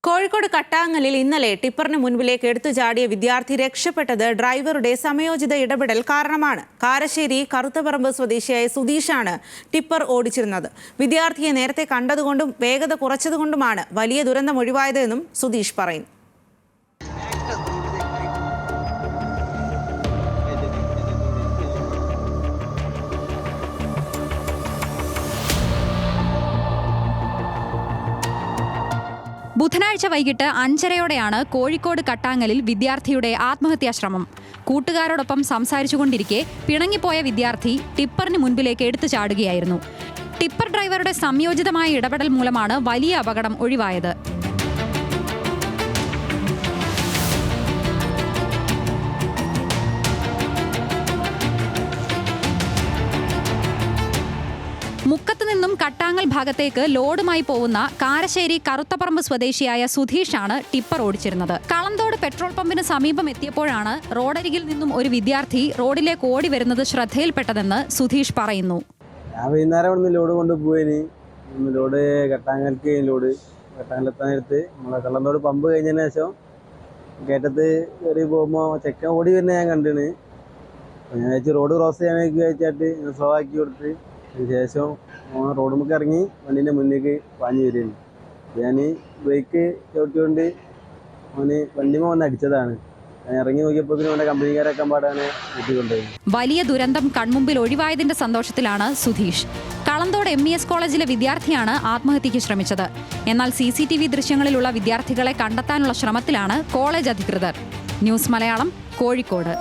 കോഴിക്കോട് കട്ടാങ്ങലിൽ ഇന്നലെ ടിപ്പറിന് മുൻപിലേക്ക് എടുത്തു ചാടിയ വിദ്യാർത്ഥി രക്ഷപ്പെട്ടത് ഡ്രൈവറുടെ സമയോചിത ഇടപെടൽ കാരണമാണ്. കാരശ്ശേരി കറുത്തപറമ്പ് സ്വദേശിയായ സുധീഷാണ് ടിപ്പർ ഓടിച്ചിരുന്നത്. വിദ്യാർത്ഥിയെ നേരത്തെ കണ്ടതുകൊണ്ടും വേഗത കുറച്ചതുകൊണ്ടുമാണ് വലിയ ദുരന്തം ഒഴിവായതെന്നും സുധീഷ് പറയുന്നു. ബുധനാഴ്ച വൈകിട്ട് 5:30 കോഴിക്കോട് കട്ടാങ്ങലിൽ വിദ്യാർത്ഥിയുടെ ആത്മഹത്യാശ്രമം. കൂട്ടുകാരോടൊപ്പം സംസാരിച്ചുകൊണ്ടിരിക്കെ പിണങ്ങിപ്പോയ വിദ്യാർത്ഥി ടിപ്പറിന് മുൻപിലേക്ക് എടുത്തു ചാടുകയായിരുന്നു. ടിപ്പർ ഡ്രൈവറുടെ സംയോജിതമായ ഇടപെടൽ മൂലമാണ് വലിയ അപകടം ഒഴിവായത്. മുക്കത്ത് നിന്നും കട്ടാങ്ങൽ ഭാഗത്തേക്ക് ലോഡുമായി പോകുന്ന കാരശ്ശേരി കറുത്തപറമ്പ് സ്വദേശിയായ സുധീഷാണ് ടിപ്പർ ഓടിച്ചിരുന്നത്. കളന്തോട് പെട്രോൾ പമ്പിന് സമീപം എത്തിയപ്പോഴാണ് റോഡരികിൽ നിന്നും ഒരു വിദ്യാർത്ഥി റോഡിലേക്ക് ഓടി വരുന്നത് ശ്രദ്ധയിൽപ്പെട്ടതെന്ന് സുധീഷ് പറയുന്നു. ഞാൻ വൈകുന്നേരം ലോഡ് കൊണ്ടുപോയി. ലോഡ് കട്ടാങ്ങലെത്താൻ നേരത്ത് നമ്മളെ കള്ളന്തോട് പമ്പ് കഴിഞ്ഞതിന് ശേഷം കയറ്റത്ത് കയറി പോകുമ്പോൾ ചെക്കൻ ഓടി വരുന്ന ഞാൻ കണ്ടിന്. ഞാൻ വെച്ച് റോഡ് ക്രോസ് ചെയ്യാനൊക്കെ വെച്ചിട്ട് സ്ലോ ആക്കി കൊടുത്ത് ശേഷം റോഡ് മുക്ക് ഇറങ്ങി വണ്ടീൻ്റെ മുന്നിലേക്ക് പാഞ്ഞു വരികയാണ്. ഞാൻ ബ്രേക്ക് ചവിട്ടിക്കൊണ്ട് വണ്ടിമ വന്ന് അടിച്ചതാണ്. ഞാൻ ഇറങ്ങി നോക്കിയപ്പോൾ അവൻ്റെ കമ്പനിക്കാരൊക്കെ പാടാണ് കൂട്ടിക്കൊണ്ടുപോയി. വലിയ ദുരന്തം കൺമുമ്പിൽ ഒഴിവായതിന്റെ സന്തോഷത്തിലാണ് സുധീഷ്. കളന്തോട് MES കോളേജിലെ വിദ്യാർത്ഥിയാണ് ആത്മഹത്യയ്ക്ക് ശ്രമിച്ചത്. എന്നാൽ CCTV ദൃശ്യങ്ങളിലുള്ള വിദ്യാർത്ഥികളെ കണ്ടെത്താനുള്ള ശ്രമത്തിലാണ് കോളേജ് അധികൃതർ. ന്യൂസ് മലയാളം, കോഴിക്കോട്.